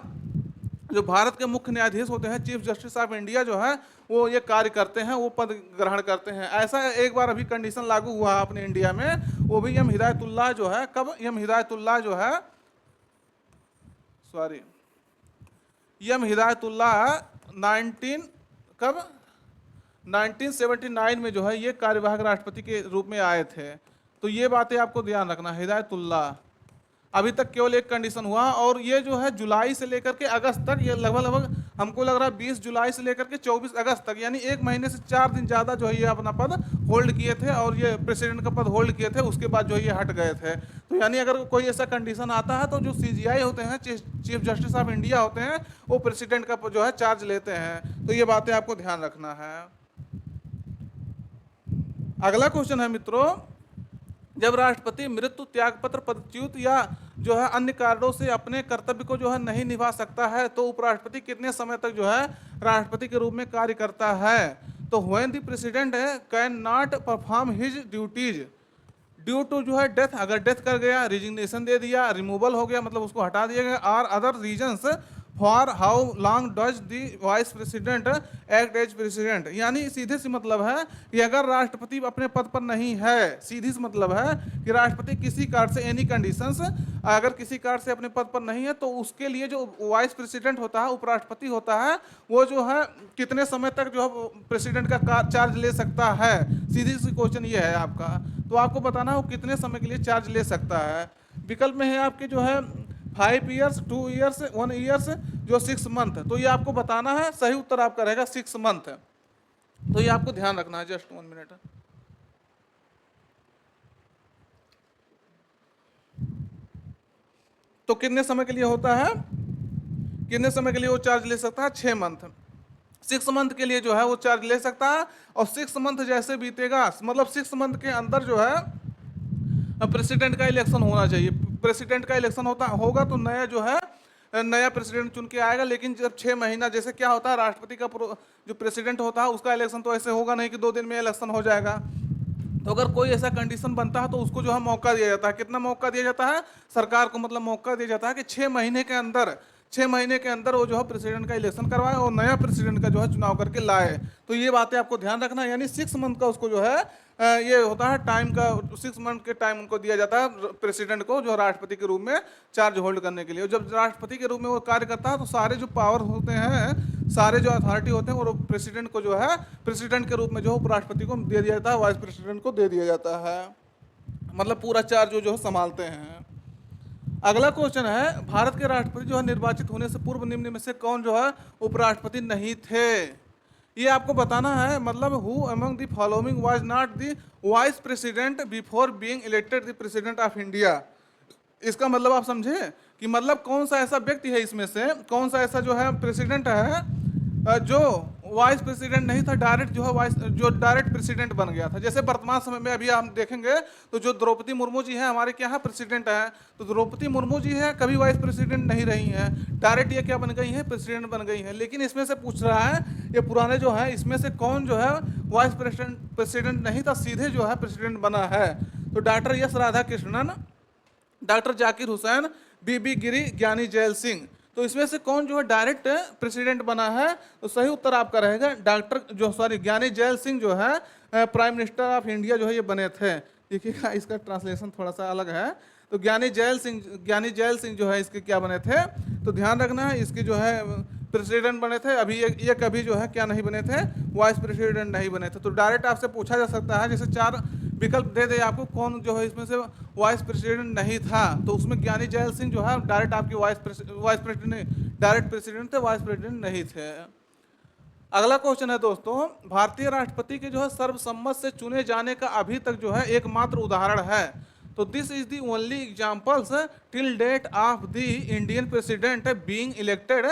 जो भारत के मुख्य न्यायाधीश होते हैं, चीफ जस्टिस ऑफ इंडिया जो है वो ये कार्य करते हैं, वो पद ग्रहण करते हैं। ऐसा एक बार अभी कंडीशन लागू हुआ है अपने इंडिया में, वो भी एम हिदायतुल्लाह जो है, कब? एम हिदायतुल्लाह जो है, सॉरी, एम हिदायतुल्लाह 1979 में जो है ये कार्यवाहक राष्ट्रपति के रूप में आए थे। तो ये बातें आपको ध्यान रखना। हिदायतुल्लाह अभी तक केवल एक कंडीशन हुआ, और ये जो है जुलाई से लेकर के अगस्त तक, ये लगभग हमको लग रहा है 20 जुलाई से लेकर के 24 अगस्त तक, यानी 1 महीने से 4 दिन ज़्यादा जो है ये अपना पद होल्ड किए थे, और ये प्रेसिडेंट का पद होल्ड किए थे। उसके बाद जो है ये हट गए थे। तो यानी अगर कोई ऐसा कंडीशन आता है तो जो सीजीआई होते हैं, चीफ जस्टिस ऑफ इंडिया होते हैं, वो प्रेसिडेंट का जो है चार्ज लेते हैं। तो ये बातें आपको ध्यान रखना है। अगला क्वेश्चन है मित्रों, जब राष्ट्रपति मृत्यु, त्यागपत्र, पदच्युत या जो है अन्य कारणों से अपने कर्तव्य को जो है नहीं निभा सकता है तो उपराष्ट्रपति कितने समय तक जो है राष्ट्रपति के रूप में कार्य करता है? तो when the president can not perform his duties due to जो है डेथ, अगर डेथ कर गया, रिजिग्नेशन दे दिया, रिमूवल हो गया मतलब उसको हटा दिया गया, और other reasons for how long does the vice president act as president. यानी सीधे सी मतलब है कि अगर राष्ट्रपति अपने पद पर नहीं है, सीधी सी मतलब है कि राष्ट्रपति किसी कारण से, एनी कंडीशंस, अगर किसी कारण से अपने पद पर नहीं है तो उसके लिए जो वाइस प्रेसिडेंट होता है, उपराष्ट्रपति होता है, वो जो है कितने समय तक जो है प्रेसिडेंट का चार्ज ले सकता है? सीधी सी क्वेश्चन ये है आपका। तो आपको बताना वो कितने समय के लिए चार्ज ले सकता है। विकल्प में है आपके जो है 5 ईयर्स, 2 ईयर्स, 1 ईयर्स, जो 6 मंथ। तो ये आपको बताना है। सही उत्तर आपका रहेगा 6 मंथ। तो ये आपको ध्यान रखना है। Just 1 minute. तो कितने समय के लिए होता है, कितने समय के लिए वो चार्ज ले सकता है? 6 मंथ। 6 मंथ के लिए जो है वो चार्ज ले सकता है। और 6 मंथ जैसे बीतेगा, मतलब 6 मंथ के अंदर जो है प्रेसिडेंट का इलेक्शन होना चाहिए। प्रेसिडेंट का इलेक्शन होगा तो नया जो है नया प्रेसिडेंट चुन के आएगा। लेकिन जब 6 महीना, जैसे क्या होता है राष्ट्रपति का जो प्रेसिडेंट होता है उसका इलेक्शन तो ऐसे होगा नहीं कि 2 दिन में इलेक्शन हो जाएगा। तो अगर कोई ऐसा कंडीशन बनता है तो उसको जो है मौका दिया जाता है। कितना मौका दिया जाता है सरकार को, मतलब मौका दिया जाता है कि 6 महीने के अंदर, 6 महीने के अंदर वो जो है प्रेसिडेंट का इलेक्शन करवाए और नया प्रेसिडेंट का जो है चुनाव करके लाए। तो ये बातें आपको ध्यान रखना है। यानी 6 मंथ का उसको जो है ये होता है टाइम का, 6 मंथ के टाइम उनको दिया जाता है प्रेसिडेंट को, जो राष्ट्रपति के रूप में चार्ज होल्ड करने के लिए। जब राष्ट्रपति के रूप में वो कार्य करता है तो सारे जो पावर होते हैं, सारे जो अथॉरिटी होते हैं वो प्रेसिडेंट को जो है प्रेसिडेंट के रूप में जो उपराष्ट्रपति को दे दिया जाता है, वाइस प्रेसिडेंट को दे दिया जाता है। मतलब पूरा चार्ज जो है संभालते हैं। अगला क्वेश्चन है, भारत के राष्ट्रपति जो है निर्वाचित होने से पूर्व निम्न में से कौन जो है उपराष्ट्रपति नहीं थे? ये आपको बताना है। मतलब who among the following was not the vice president before being elected the president of India. इसका मतलब आप समझे कि मतलब कौन सा ऐसा व्यक्ति है इसमें से, कौन सा ऐसा जो है प्रेसिडेंट है जो वाइस प्रेसिडेंट नहीं था, डायरेक्ट जो है जो डायरेक्ट प्रेसिडेंट बन गया था। जैसे वर्तमान समय में अभी हम देखेंगे तो जो द्रौपदी मुर्मू जी हैं हमारे क्या है प्रेसिडेंट है, तो द्रौपदी मुर्मू जी है कभी वाइस प्रेसिडेंट नहीं रही हैं, डायरेक्ट ये क्या बन गई हैं प्रेसिडेंट बन गई हैं। लेकिन इसमें से पूछ रहा है ये पुराने जो है इसमें से कौन जो है वाइस प्रेसिडेंट नहीं था, सीधे जो है प्रेसिडेंट बना है। तो doctor S Radhakrishnan, doctor Zakir Hussain, VV Giri, Giani Zail Singh. तो इसमें से कौन जो है डायरेक्ट प्रेसिडेंट बना है? तो सही उत्तर आपका रहेगा ज्ञानी जैल सिंह जो है प्राइम मिनिस्टर ऑफ इंडिया जो है ये बने थे। देखिएगा इसका ट्रांसलेशन थोड़ा सा अलग है। तो ज्ञानी जैल सिंह जो है इसके क्या बने थे? तो ध्यान रखना है इसके जो है प्रेसिडेंट बने थे। अभी ये कभी जो है क्या नहीं बने थे, वाइस प्रेसिडेंट नहीं बने थे। तो डायरेक्ट आपसे पूछा जा सकता है, जैसे 4 विकल्प दे दे आपको कौन जो है इसमें से वाइस प्रेसिडेंट नहीं था, तो उसमें ज्ञानी जैल सिंह जो है डायरेक्ट आपके वाइस प्रेसिडेंट डायरेक्ट प्रेसिडेंट थे, वाइस प्रेसिडेंट नहीं थे। अगला क्वेश्चन है दोस्तों, भारतीय राष्ट्रपति के जो है सर्वसम्मत से चुने जाने का अभी तक जो है एकमात्र उदाहरण है। तो this is the only examples till date of the Indian president being elected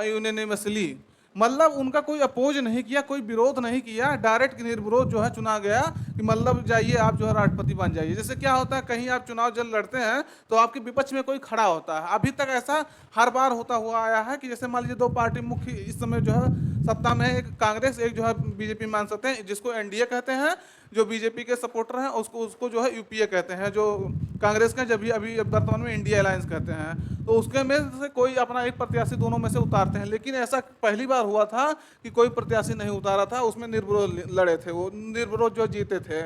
unanimously. मतलब उनका कोई अपोज नहीं किया, कोई विरोध नहीं किया, डायरेक्ट निर्विरोध जो है चुना गया कि मतलब जाइए आप जो है राष्ट्रपति बन जाइए। जैसे क्या होता है कहीं आप चुनाव जब लड़ते हैं तो आपके विपक्ष में कोई खड़ा होता है। अभी तक ऐसा हर बार होता हुआ आया है कि जैसे मान लीजिए 2 पार्टी मुख्य इस समय जो है सत्ता में, एक कांग्रेस एक जो है बीजेपी मान सकते हैं, जिसको एनडीए कहते हैं, जो बीजेपी के सपोर्टर हैं उसको जो है यूपीए कहते हैं, जो कांग्रेस का जब भी अभी वर्तमान में इंडिया अलायंस कहते हैं। तो उसके में से कोई अपना एक प्रत्याशी दोनों में से उतारते हैं। लेकिन ऐसा पहली बार हुआ था कि कोई प्रत्याशी नहीं उतारा था, उसमें निर्विरोध लड़े थे, वो निर्विरोध जो जीते थे।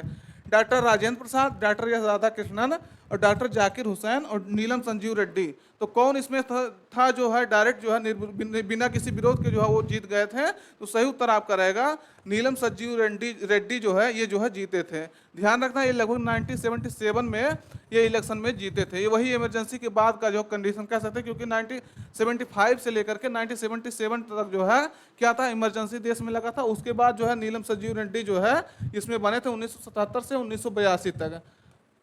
Doctor Rajendra Prasad, doctor S Radhakrishnan और डॉक्टर जाकिर हुसैन और नीलम संजीव रेड्डी। तो कौन इसमें था जो है डायरेक्ट जो है बिना किसी विरोध के जो है वो जीत गए थे? तो सही उत्तर आपका रहेगा नीलम संजीव रेड्डी जो है ये जो है जीते थे। ध्यान रखना ये लगभग 1977 में ये इलेक्शन में जीते थे। ये वही इमरजेंसी के बाद का जो कंडीशन कह सकते हैं, क्योंकि 1975 से लेकर के 1977 तक जो है क्या था, इमरजेंसी देश में लगा था। उसके बाद जो है नीलम संजीव रेड्डी जो है इसमें बने थे 1977 से 1982 तक।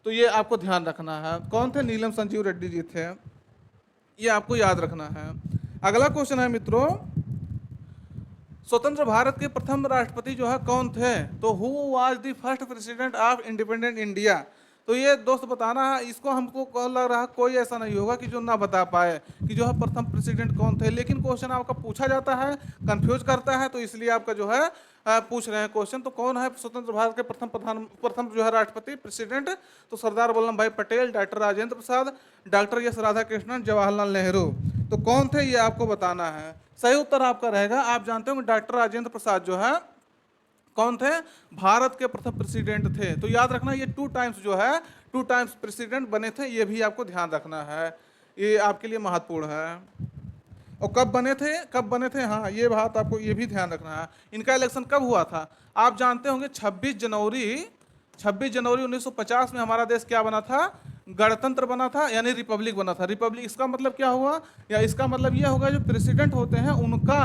तो ये आपको ध्यान रखना है। कौन थे? नीलम संजीव रेड्डी जी थे, ये आपको याद रखना है। अगला क्वेश्चन है मित्रों, स्वतंत्र भारत के प्रथम राष्ट्रपति जो है कौन थे? तो who was the first president of independent India? तो ये दोस्त बताना है। इसको हमको लग रहा है कोई ऐसा नहीं होगा कि जो ना बता पाए कि जो है प्रथम प्रेसिडेंट कौन थे। लेकिन क्वेश्चन आपका पूछा जाता है, कंफ्यूज करता है, तो इसलिए आपका जो है पूछ रहे हैं क्वेश्चन। तो कौन है स्वतंत्र भारत के प्रथम जो है राष्ट्रपति प्रेसिडेंट? तो सरदार वल्लभ भाई Patel, doctor Rajendra Prasad, doctor S Radhakrishnan, Jawaharlal Nehru. तो कौन थे ये आपको बताना है। सही उत्तर आपका रहेगा, आप जानते हो डॉक्टर राजेंद्र प्रसाद जो है कौन थे? भारत के प्रथम प्रेसिडेंट थे। तो याद रखना ये 2 टाइम्स जो है 2 टाइम्स प्रेसिडेंट बने थे, ये भी आपको ध्यान रखना है, ये आपके लिए महत्वपूर्ण है। और कब बने थे? हाँ ये बात आपको ये भी ध्यान रखना है। इनका इलेक्शन कब हुआ था? आप जानते होंगे 26 जनवरी 1950 में हमारा देश क्या बना था? गणतंत्र बना था, यानी रिपब्लिक बना था। रिपब्लिक इसका मतलब क्या हुआ, या इसका मतलब यह होगा जो प्रेसिडेंट होते हैं उनका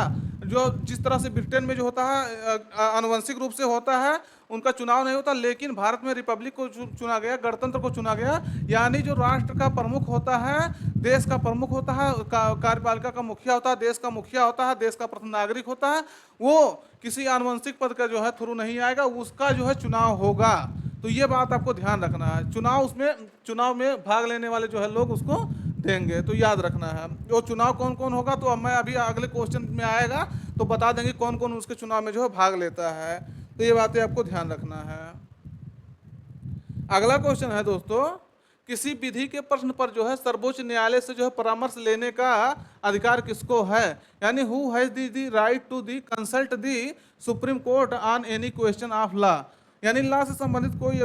जो जिस तरह से ब्रिटेन में जो होता है आनुवंशिक रूप से होता है, उनका चुनाव नहीं होता, लेकिन भारत में रिपब्लिक को चुना गया, गणतंत्र को चुना गया। यानी जो राष्ट्र का प्रमुख होता है, देश का प्रमुख होता है, कार्यपालिका का मुखिया होता है, देश का मुखिया होता है, देश का प्रथम नागरिक होता है, वो किसी आनुवंशिक पद का जो है थ्रू नहीं आएगा, उसका जो है चुनाव होगा। तो ये बात आपको ध्यान रखना है। चुनाव में भाग लेने वाले जो है लोग उसको देंगे, तो याद रखना है। वो चुनाव कौन कौन होगा, तो अब मैं अभी अगले क्वेश्चन में आएगा तो बता देंगे कौन कौन उसके चुनाव में जो है भाग लेता है। तो ये बातें आपको ध्यान रखना है। अगला क्वेश्चन है दोस्तों, किसी विधि के प्रश्न पर जो है सर्वोच्च न्यायालय से जो है परामर्श लेने का अधिकार किसको है? यानी who has the right to the consult the supreme court on any question of law. यानी लॉ से संबंधित कोई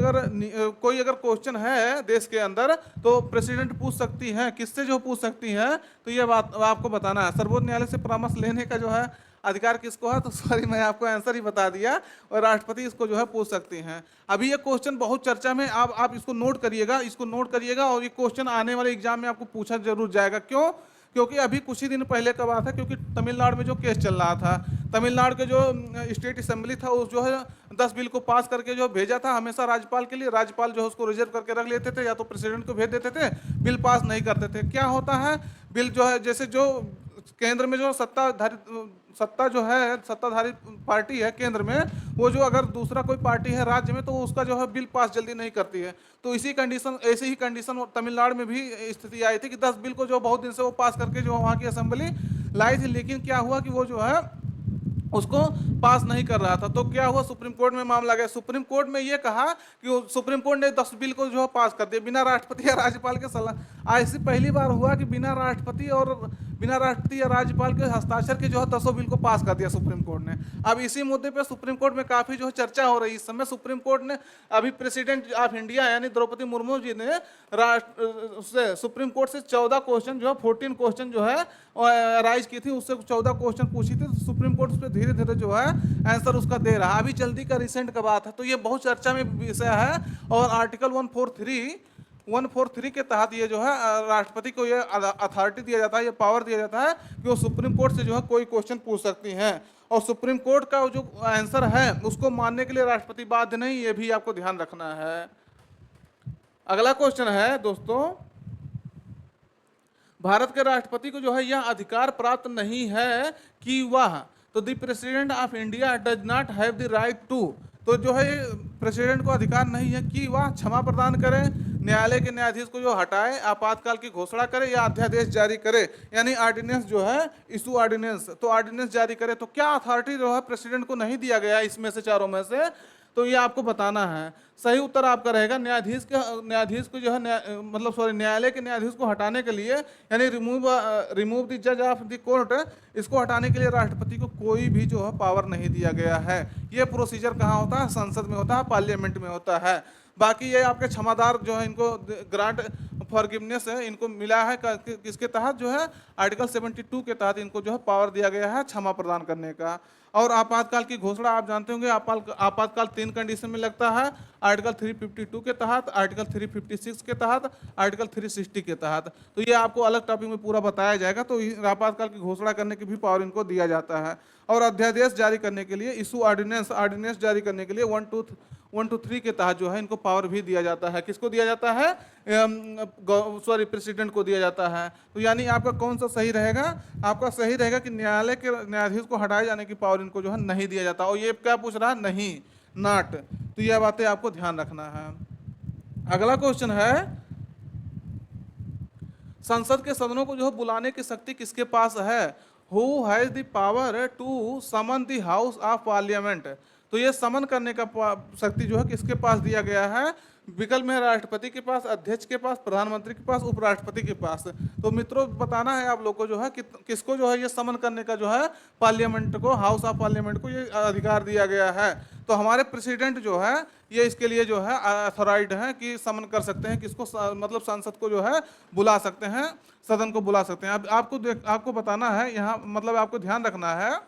अगर क्वेश्चन है देश के अंदर, तो प्रेसिडेंट पूछ सकती है। किससे जो पूछ सकती है, तो ये बात आपको बताना है। सर्वोच्च न्यायालय से परामर्श लेने का जो है अधिकार किसको है, तो सॉरी मैं आपको आंसर ही बता दिया, और राष्ट्रपति इसको जो है पूछ सकती हैं। अभी ये क्वेश्चन बहुत चर्चा में, आप इसको नोट करिएगा, और ये क्वेश्चन आने वाले एग्जाम में आपको पूछा जरूर जाएगा। क्यों? क्योंकि अभी कुछ ही दिन पहले का बात है, क्योंकि तमिलनाडु में जो केस चल रहा था, तमिलनाडु के जो स्टेट असेंबली था, उस जो है 10 बिल को पास करके जो भेजा था हमेशा राज्यपाल के लिए। राज्यपाल जो है उसको रिजर्व करके रख लेते थे, या तो प्रेसिडेंट को भेज देते थे, बिल पास नहीं करते थे। क्या होता है, बिल जो है जैसे जो केंद्र में जो सत्ताधारी पार्टी है केंद्र में, वो जो अगर दूसरा कोई पार्टी है राज्य में, तो उसका जो है बिल पास जल्दी नहीं करती है। तो ऐसी ही कंडीशन तमिलनाडु में भी स्थिति आई थी कि 10 बिल को जो बहुत दिन से वो पास करके जो वहाँ की असेंबली लाई थी, लेकिन क्या हुआ कि वो जो है उसको पास नहीं कर रहा था। तो क्या हुआ, सुप्रीम कोर्ट में मामला गया। सुप्रीम कोर्ट में ये कहा कि सुप्रीम कोर्ट ने 10 बिल को जो है पास कर दिया बिना राष्ट्रपति या राज्यपाल के सलाह। ऐसी पहली बार हुआ कि बिना राष्ट्रपति या राज्यपाल के हस्ताक्षर के जो है 10 बिल को पास कर दिया सुप्रीम कोर्ट ने। अब इसी मुद्दे पे सुप्रीम कोर्ट में काफी जो है चर्चा हो रही है इस समय। सुप्रीम कोर्ट ने अभी प्रेसिडेंट ऑफ इंडिया यानी द्रौपदी मुर्मू जी ने सुप्रीम कोर्ट से 14 क्वेश्चन जो है 14 क्वेश्चन जो है राइज की थी, उससे 14 क्वेश्चन पूछी थी। तो सुप्रीम कोर्ट उस पर धीरे धीरे जो है आंसर उसका दे रहा है। अभी जल्दी का रिसेंट का बात है, तो ये बहुत चर्चा में विषय है। और आर्टिकल 143 के तहत ये जो है राष्ट्रपति को ये अथॉरिटी दिया जाता है, ये पावर दिया जाता है कि वो सुप्रीम कोर्ट से जो है कोई क्वेश्चन पूछ सकती हैं। और सुप्रीम कोर्ट का जो आंसर है उसको मानने के लिए राष्ट्रपति बाध्य नहीं, ये भी आपको ध्यान रखना है। अगला क्वेश्चन है दोस्तों, भारत के राष्ट्रपति को जो है यह अधिकार प्राप्त नहीं है कि वह, तो the president of India does not have the right to, तो जो है प्रेसिडेंट को अधिकार नहीं है कि वह क्षमा प्रदान करे, न्यायालय के न्यायाधीश को जो हटाए, आपातकाल की घोषणा करे, या अध्यादेश जारी करे, यानी ऑर्डिनेंस जो है इशू ऑर्डिनेंस, तो ऑर्डिनेंस जारी करे। तो क्या अथॉरिटी जो है प्रेसिडेंट को नहीं दिया गया इसमें से, चारों में से, तो ये आपको बताना है। सही उत्तर आपका रहेगा न्यायाधीश को जो है न्यायालय के न्यायाधीश को हटाने के लिए, यानी रिमूव द जज ऑफ द कोर्ट, इसको हटाने के लिए राष्ट्रपति को कोई भी जो है पावर नहीं दिया गया है। ये प्रोसीजर कहाँ होता है, संसद में होता है, पार्लियामेंट में होता है। बाकी ये आपके क्षमादार जो है इनको ग्रांट फॉरगिवनेस है, इनको मिला है किसके तहत, जो है आर्टिकल 72 के तहत इनको जो है पावर दिया गया है क्षमा प्रदान करने का। और आपातकाल की घोषणा आप जानते होंगे, आपातकाल 3 कंडीशन में लगता है, आर्टिकल 352 के तहत, आर्टिकल 356 के तहत, आर्टिकल 360 के तहत। तो ये आपको अलग टॉपिक में पूरा बताया जाएगा। तो आपातकाल की घोषणा करने की भी पावर इनको दिया जाता है। और अध्यादेश जारी करने के लिए, इशू ऑर्डिनेंस जारी करने के लिए 1 to 3 के तहत जो है इनको पावर भी दिया जाता है। किसको दिया जाता है, प्रेसिडेंट को दिया जाता है। तो यानी आपका कौन सा सही रहेगा, आपका सही रहेगा कि न्यायालय के न्यायाधीश को हटाए जाने की पावर इनको जो है नहीं दिया जाता। और ये क्या पूछ रहा है, नहीं, नॉट। तो यह बातें आपको ध्यान रखना है। अगला क्वेश्चन है, संसद के सदनों को जो है बुलाने की शक्ति किसके पास है? Who has the power to summon the house of parliament. तो ये समन करने का शक्ति जो है किसके पास दिया गया है? विकल्प में राष्ट्रपति के पास, अध्यक्ष के पास, प्रधानमंत्री के पास, उपराष्ट्रपति के पास। तो मित्रों बताना है आप लोग को जो है किसको जो है ये समन करने का जो है पार्लियामेंट को, हाउस ऑफ पार्लियामेंट को ये अधिकार दिया गया है। तो हमारे प्रेसिडेंट जो है ये इसके लिए जो है अथॉराइज्ड है कि समन कर सकते हैं किसको, मतलब संसद को जो है बुला सकते हैं, सदन को बुला सकते हैं। अब आपको बताना है यहाँ, मतलब आपको ध्यान रखना है,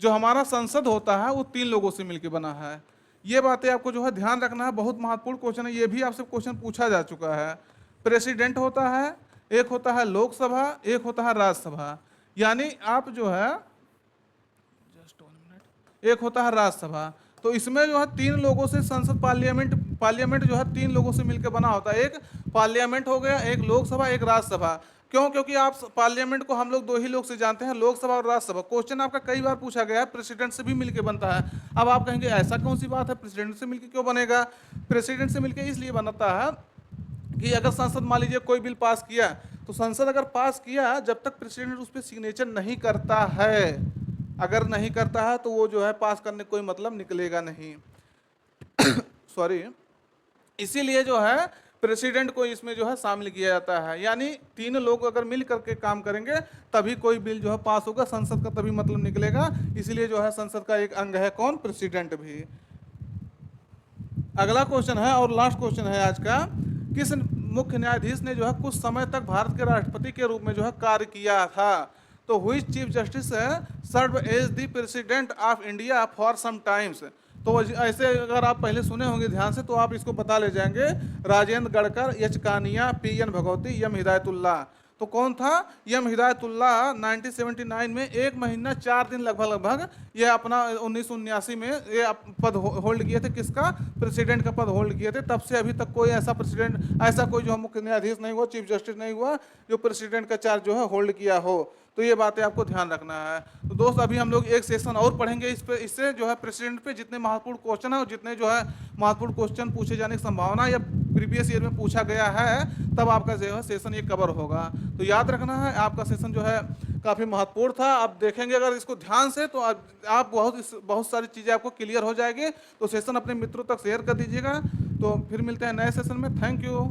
जो हमारा संसद होता है वो 3 लोगों से मिलकर बना है। ये बातें आपको जो है ध्यान रखना है, बहुत महत्वपूर्ण क्वेश्चन है। ये भी आपसे क्वेश्चन पूछा जा चुका है। प्रेसिडेंट होता है, एक होता है लोकसभा, एक होता है राज्यसभा। यानी आप जो है, जस्ट 1 मिनट, एक होता है राज्यसभा। तो इसमें जो है 3 लोगों से संसद, पार्लियामेंट जो है 3 लोगों से मिलकर बना होता है। एक पार्लियामेंट हो गया, एक लोकसभा, एक राज्यसभा। क्यों? क्योंकि आप पार्लियामेंट को हम लोग 2 ही लोग से जानते हैं, लोकसभा और राज्यसभा। क्वेश्चन आपका कई बार पूछा गया है, प्रेसिडेंट से भी मिलकर बनता है। अब आप कहेंगे ऐसा कौन सी बात है, प्रेसिडेंट से मिलकर क्यों बनेगा? प्रेसिडेंट से मिलकर इसलिए बनता है कि अगर संसद मान लीजिए कोई बिल पास किया, तो संसद अगर पास किया, जब तक प्रेसिडेंट उस पर सिग्नेचर नहीं करता है, अगर नहीं करता है तो वो जो है पास करने कोई मतलब निकलेगा नहीं। सॉरी। इसीलिए जो है प्रेसिडेंट को इसमें जो है शामिल किया जाता है। यानी 3 लोग अगर मिल करके काम करेंगे तभी कोई बिल जो है पास होगा, संसद का तभी मतलब निकलेगा। इसीलिए जो है संसद का एक अंग है कौन? प्रेसिडेंट भी। अगला क्वेश्चन है और लास्ट क्वेश्चन है आज का, किस मुख्य न्यायाधीश ने जो है कुछ समय तक भारत के राष्ट्रपति के रूप में जो है कार्य किया था? तो which chief justice serve as the president of India for some times. तो ऐसे अगर आप पहले सुने होंगे ध्यान से तो आप इसको पता ले जाएंगे। Rajendra Gadkar, H Kania, P N Bhagwati, M Hidayatullah. तो कौन था? एम हिदायतुल्लाह 1979 में 1 महीना 4 दिन लगभग ये अपना 1979 में ये पद होल्ड किए थे। किसका? प्रेसिडेंट का पद होल्ड किए थे। तब से अभी तक कोई ऐसा प्रेसिडेंट, ऐसा कोई जो मुख्य न्यायाधीश नहीं हुआ, चीफ जस्टिस नहीं हुआ जो प्रेसिडेंट का चार्ज जो है होल्ड किया हो। तो ये बातें आपको ध्यान रखना है। तो दोस्त अभी हम लोग एक सेशन और पढ़ेंगे इस पे, इससे जो है प्रेसिडेंट पे जितने महत्वपूर्ण क्वेश्चन है और जितने जो है महत्वपूर्ण क्वेश्चन पूछे जाने की संभावना या प्रीवियस ईयर में पूछा गया है, तब आपका जो है सेशन ये कवर होगा। तो याद रखना है आपका सेशन जो है काफ़ी महत्वपूर्ण था। आप देखेंगे अगर इसको ध्यान से तो आप बहुत सारी चीज़ें आपको क्लियर हो जाएगी। तो सेशन अपने मित्रों तक शेयर कर दीजिएगा। तो फिर मिलते हैं नए सेशन में। Thank you.